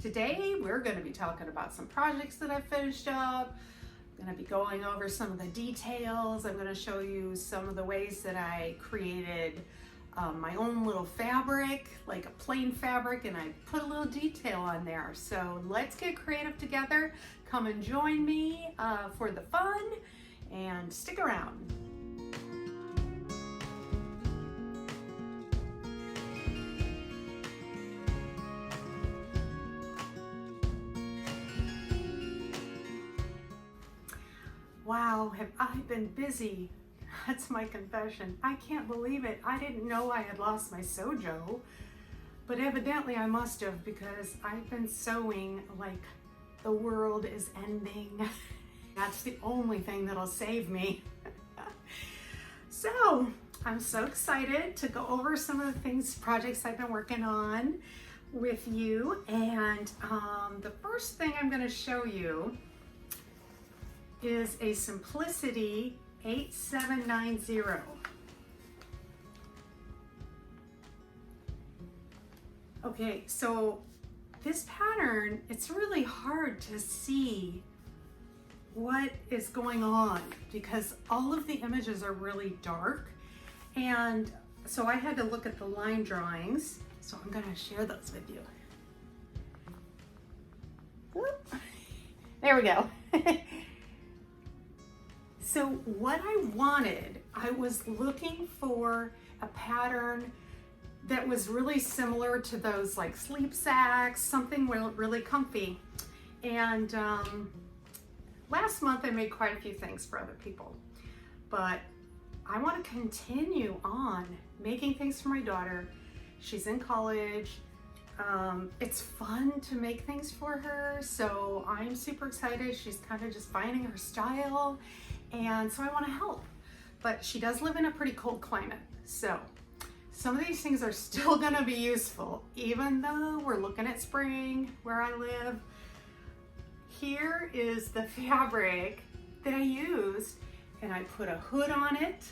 Today we're going to be talking about some projects that I finished up. I'm going to be going over some of the details. I'm going to show you some of the ways that I created my own little fabric, like a plain fabric, and I put a little detail on there. So let's get creative together. Come and join me for the fun and stick around. Wow, have I been busy? That's my confession. I can't believe it. I didn't know I had lost my sojo, but evidently I must have, because I've been sewing like the world is ending. That's the only thing that'll save me. So I'm so excited to go over some of the projects I've been working on with you. And the first thing I'm going to show you is a Simplicity 8790. Okay, so this pattern, it's really hard to see what is going on because all of the images are really dark, and so I had to look at the line drawings, so I'm going to share those with you. Whoop. There we go. So what I wanted, I was looking for a pattern that was really similar to those like sleep sacks, something really comfy. And last month I made quite a few things for other people, but I want to continue on making things for my daughter. She's in college. It's fun to make things for her, so I'm super excited. She's kind of just finding her style, and so I want to help. But she does live in a pretty cold climate, so some of these things are still going to be useful, even though we're looking at spring where I live. Here is the fabric that I used, and I put a hood on it.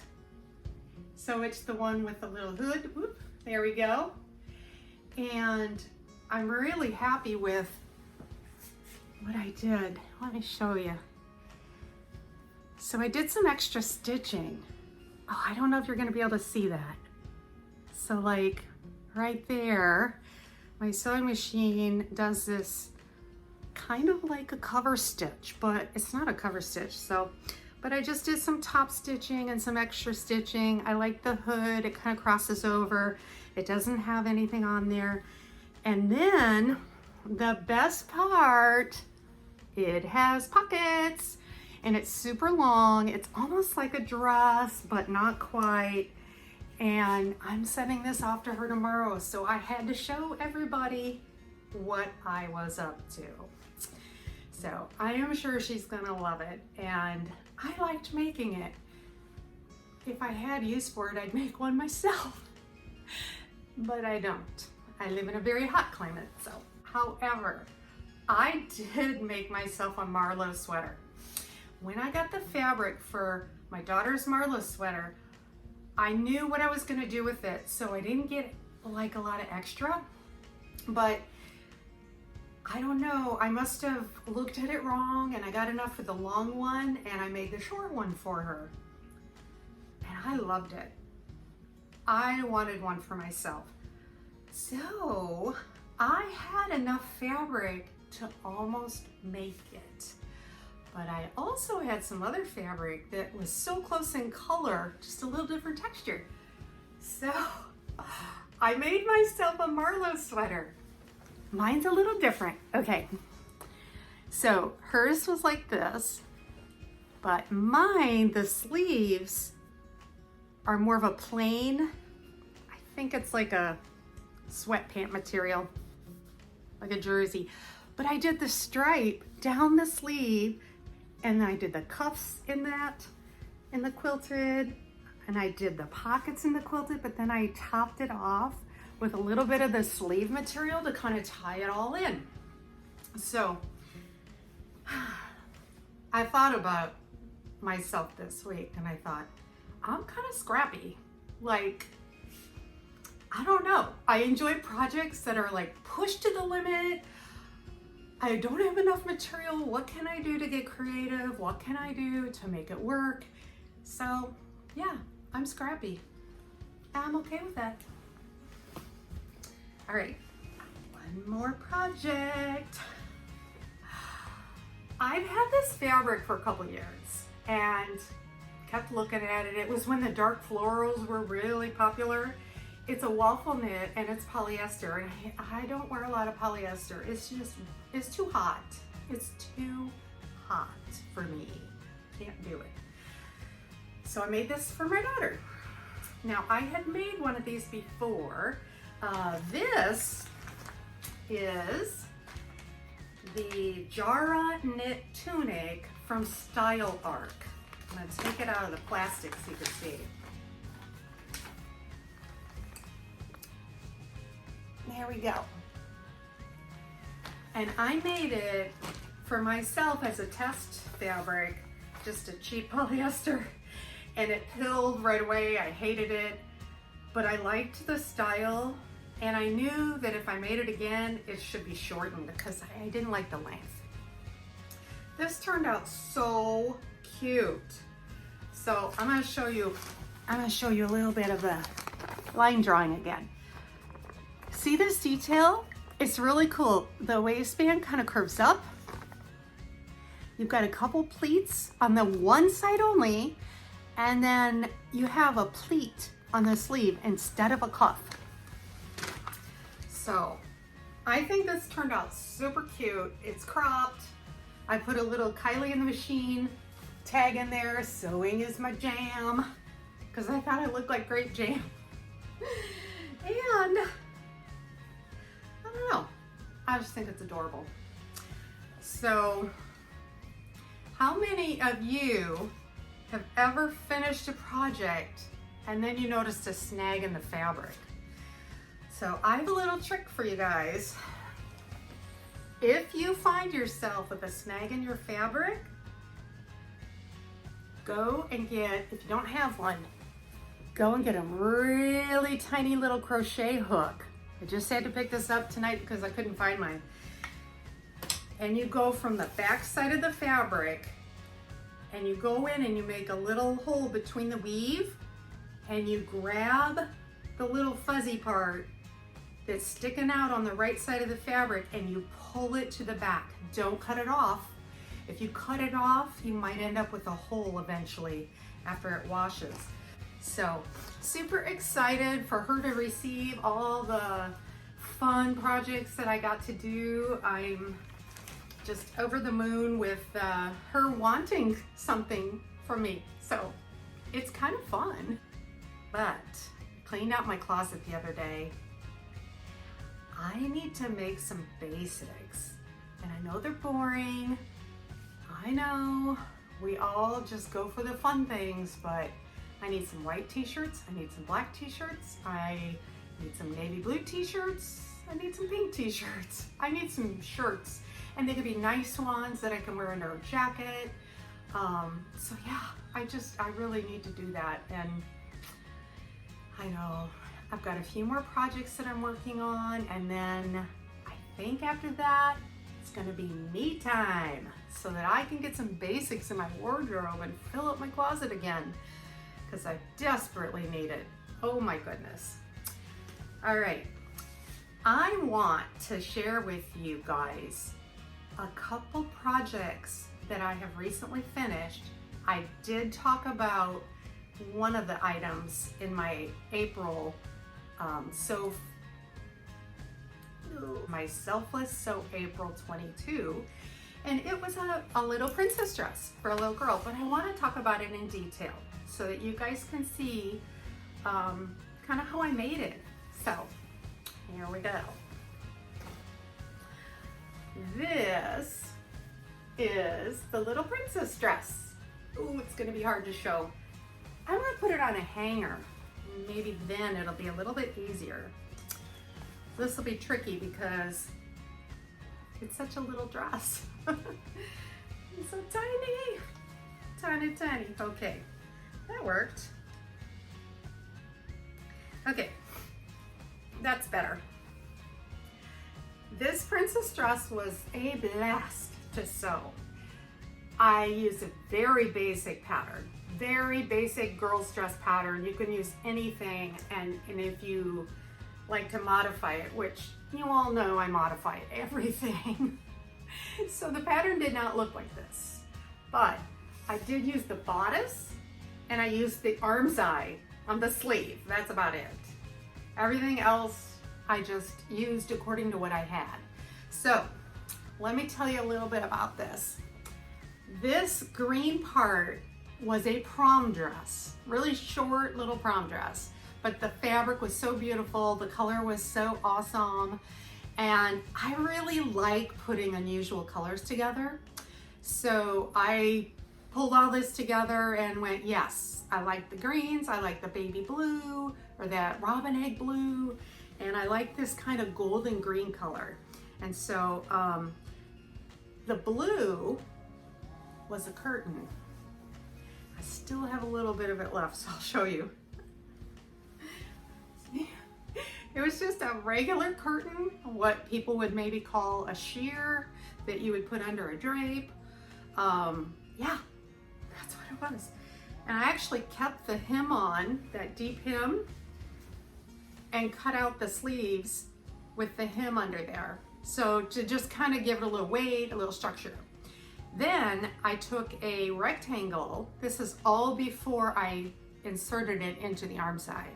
So it's the one with the little hood. Whoop, there we go. And I'm really happy with what I did. Let me show you. So I did some extra stitching. Oh, I don't know if you're gonna be able to see that. So like right there, my sewing machine does this kind of like a cover stitch, but it's not a cover stitch. But I just did some top stitching and some extra stitching. I like the hood, it kind of crosses over. It doesn't have anything on there. And then the best part, it has pockets and it's super long. It's almost like a dress, but not quite. And I'm sending this off to her tomorrow. So I had to show everybody what I was up to. So I am sure she's gonna love it. And I liked making it. If I had use for it, I'd make one myself. But I don't. I live in a very hot climate, so. However, I did make myself a Marlowe sweater. When I got the fabric for my daughter's Marlowe sweater, I knew what I was gonna do with it, so I didn't get like a lot of extra, but I don't know, I must have looked at it wrong and I got enough for the long one and I made the short one for her. And I loved it. I wanted one for myself. So I had enough fabric to almost make it. But I also had some other fabric that was so close in color, just a little different texture. So I made myself a Marlowe sweater. Mine's a little different. Okay, so hers was like this, but mine, the sleeves are more of a plain, I think it's like a sweatpant material, like a jersey. But I did the stripe down the sleeve, and I did the cuffs in the quilted, and I did the pockets in the quilted, but then I topped it off with a little bit of the sleeve material to kind of tie it all in. So I thought about myself this week and I thought, I'm kind of scrappy. Like, I don't know. I enjoy projects that are like pushed to the limit. I don't have enough material. What can I do to get creative? What can I do to make it work? So yeah, I'm scrappy. I'm okay with that. All right, one more project. I've had this fabric for a couple years and kept looking at it. It was when the dark florals were really popular. It's a waffle knit and it's polyester, and I don't wear a lot of polyester. It's too hot. It's too hot for me. Can't do it. So I made this for my daughter. Now I had made one of these before. This is the Jara knit tunic from Style Arc. I'm gonna take it out of the plastic so you can see. There we go. And I made it for myself as a test fabric, just a cheap polyester, and it pilled right away. I hated it, but I liked the style, and I knew that if I made it again, it should be shortened because I didn't like the length. This turned out so cute. So I'm gonna show you a little bit of the line drawing again. See this detail? It's really cool. The waistband kind of curves up. You've got a couple pleats on the one side only, and then you have a pleat on the sleeve instead of a cuff. So I think this turned out super cute. It's cropped. I put a little Kylie in the machine tag in there. Sewing is my jam, because I thought it looked like grape jam. And I don't know, I just think it's adorable. So how many of you have ever finished a project and then you noticed a snag in the fabric? So I have a little trick for you guys. If you find yourself with a snag in your fabric, go and get, if you don't have one, go and get a really tiny little crochet hook. I just had to pick this up tonight because I couldn't find mine. And you go from the back side of the fabric and you go in and you make a little hole between the weave, and you grab the little fuzzy part that's sticking out on the right side of the fabric and you pull it to the back. Don't cut it off. If you cut it off, you might end up with a hole eventually after it washes. So super excited for her to receive all the fun projects that I got to do. I'm just over the moon with her wanting something from me. So it's kind of fun. But cleaned out my closet the other day. I need to make some basics. And I know they're boring. I know we all just go for the fun things, but I need some white t-shirts, I need some black t-shirts, I need some navy blue t-shirts, I need some pink t-shirts, I need some shirts, and they could be nice ones that I can wear under a jacket. So yeah, I really need to do that. And I know I've got a few more projects that I'm working on, and then I think after that, it's gonna be me time so that I can get some basics in my wardrobe and fill up my closet again, because I desperately need it. Oh my goodness. All right, I want to share with you guys a couple projects that I have recently finished. I did talk about one of the items in my April my Selfless Sew April 22, and it was a little princess dress for a little girl, but I want to talk about it in detail so that you guys can see kind of how I made it. So here we go. This is the little princess dress. Ooh, it's gonna be hard to show. I'm gonna put it on a hanger. Maybe then it'll be a little bit easier. This will be tricky because it's such a little dress. It's so tiny, tiny, tiny. Okay, that worked. Okay, that's better. This princess dress was a blast to sew. I used a very basic pattern, very basic girls dress pattern. You can use anything, and if you like to modify it, which you all know I modify everything. So the pattern did not look like this, but I did use the bodice and I used the arm's eye on the sleeve. That's about it. Everything else I just used according to what I had. So let me tell you a little bit about this. This green part was a prom dress, really short little prom dress, but the fabric was so beautiful, the color was so awesome, and I really like putting unusual colors together. So I pulled all this together and went, yes, I like the greens, I like the baby blue or that robin egg blue, and I like this kind of golden green color. And so the blue was a curtain. I still have a little bit of it left, so I'll show you. It was just a regular curtain, what people would maybe call a sheer that you would put under a drape. Yeah, that's what it was. And I actually kept the hem on, that deep hem, and cut out the sleeves with the hem under there. So to just kind of give it a little weight, a little structure. Then I took a rectangle. This is all before I inserted it into the arm side.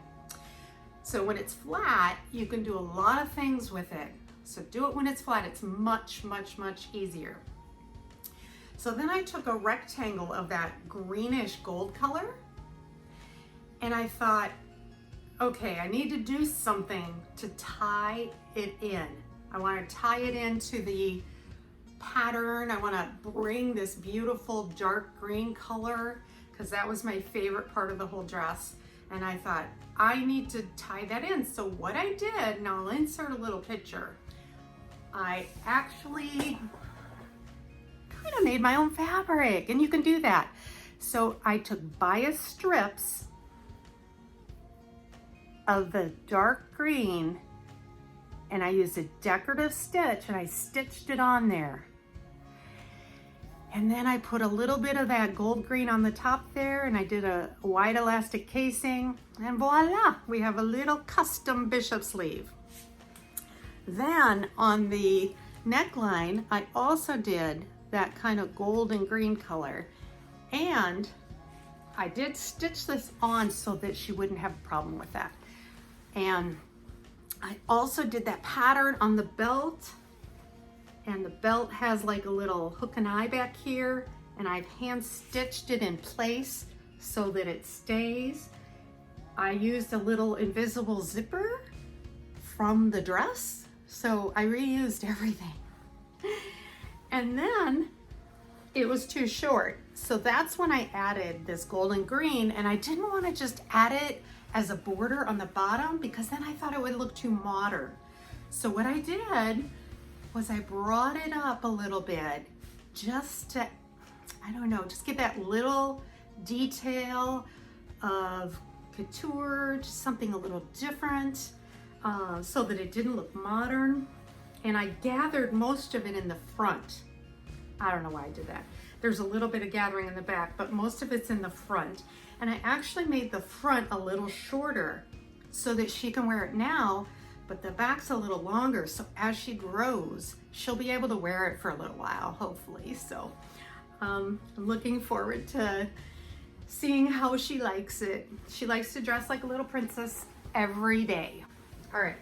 So when it's flat, you can do a lot of things with it. So do it when it's flat. It's much, much, much easier. So then I took a rectangle of that greenish gold color and I thought, okay, I need to do something to tie it in. I want to tie it into the pattern. I want to bring this beautiful dark green color because that was my favorite part of the whole dress. And I thought, I need to tie that in. So what I did, now I'll insert a little picture. I actually kind of made my own fabric, and you can do that. So I took bias strips of the dark green and I used a decorative stitch and I stitched it on there. And then I put a little bit of that gold green on the top there, and I did a wide elastic casing, and voila, we have a little custom bishop sleeve. Then on the neckline, I also did that kind of gold and green color, and I did stitch this on so that she wouldn't have a problem with that. And I also did that pattern on the belt, and the belt has like a little hook and eye back here, and I've hand stitched it in place so that it stays. I used a little invisible zipper from the dress, so I reused everything. And then it was too short, so that's when I added this golden green, and I didn't want to just add it as a border on the bottom because then I thought it would look too modern. So what I did was I brought it up a little bit just to, I don't know, just get that little detail of couture, just something a little different, so that it didn't look modern. And I gathered most of it in the front. I don't know why I did that. There's a little bit of gathering in the back, but most of it's in the front. And I actually made the front a little shorter so that she can wear it now, but the back's a little longer, so as she grows, she'll be able to wear it for a little while, hopefully. So I'm looking forward to seeing how she likes it. She likes to dress like a little princess every day. All right,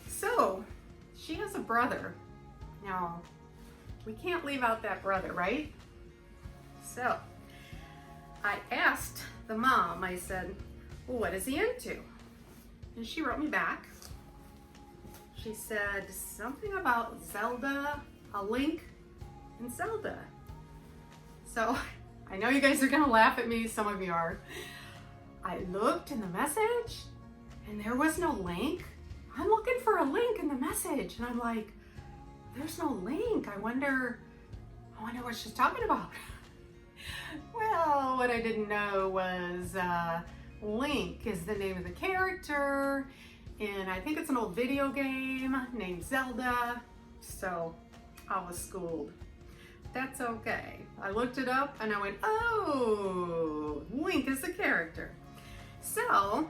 so she has a brother. Now, we can't leave out that brother, right? So I asked the mom, I said, well, what is he into? And she wrote me back. She said something about Zelda, a Link in Zelda. So I know you guys are gonna laugh at me, some of you are. I looked in the message and there was no link. I'm looking for a link in the message and I'm like, there's no link. I wonder what she's talking about. Well, what I didn't know was Link is the name of the character, and I think it's an old video game named Zelda. So I was schooled. That's okay. I looked it up and I went, oh, Link is a character. So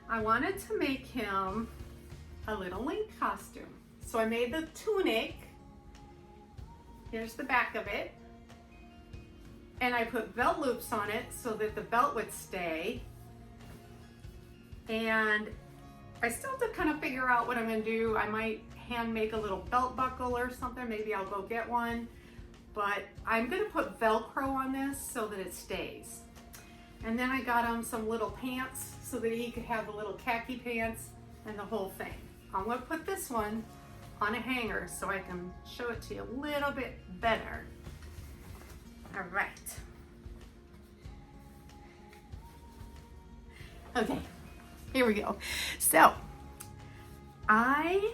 I wanted to make him a little Link costume. So I made the tunic. Here's the back of it. And I put belt loops on it so that the belt would stay. And I still have to kind of figure out what I'm gonna do. I might hand make a little belt buckle or something. Maybe I'll go get one. But I'm gonna put Velcro on this so that it stays. And then I got him some little pants so that he could have the little khaki pants and the whole thing. I'm gonna put this one on a hanger so I can show it to you a little bit better. All right. Okay, here we go. So I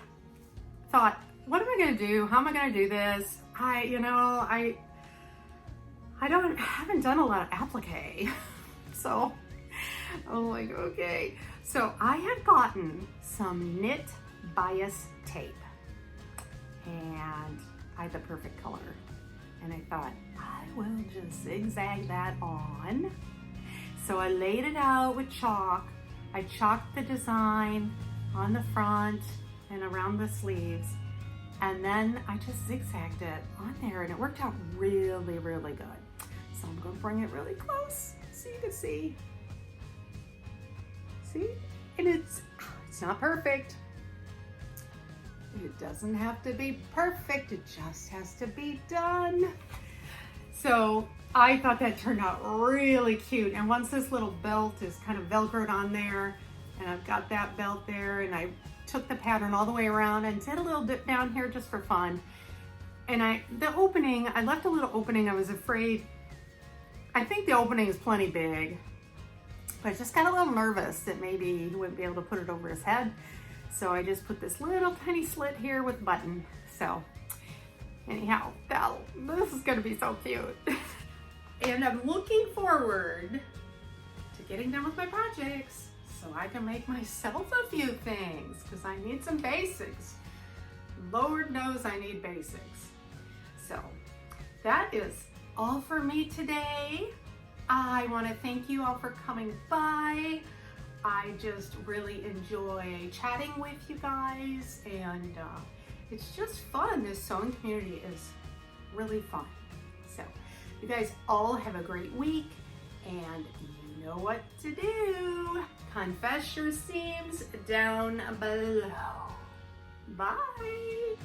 thought, what am I gonna do? How am I gonna do this? I haven't done a lot of applique. So I'm like, okay. So I had gotten some knit bias tape and I had the perfect color. And I thought, I will just zigzag that on. So I laid it out with chalk. I chalked the design on the front and around the sleeves. And then I just zigzagged it on there and it worked out really, really good. So I'm gonna bring it really close so you can see. See? And it's not perfect. It doesn't have to be perfect, it just has to be done. So I thought that turned out really cute. And once this little belt is kind of Velcroed on there, and I've got that belt there, and I took the pattern all the way around and did a little dip down here just for fun. And the opening, I left a little opening. I was afraid, I think the opening is plenty big, but I just got a little nervous that maybe he wouldn't be able to put it over his head. So I just put this little tiny slit here with a button. So anyhow, this is gonna be so cute. And I'm looking forward to getting done with my projects so I can make myself a few things because I need some basics. Lord knows I need basics. So that is all for me today. I want to thank you all for coming by. I just really enjoy chatting with you guys, and it's just fun. This sewing community is really fun. So you guys all have a great week, and you know what to do. Confess your seams down below. Bye.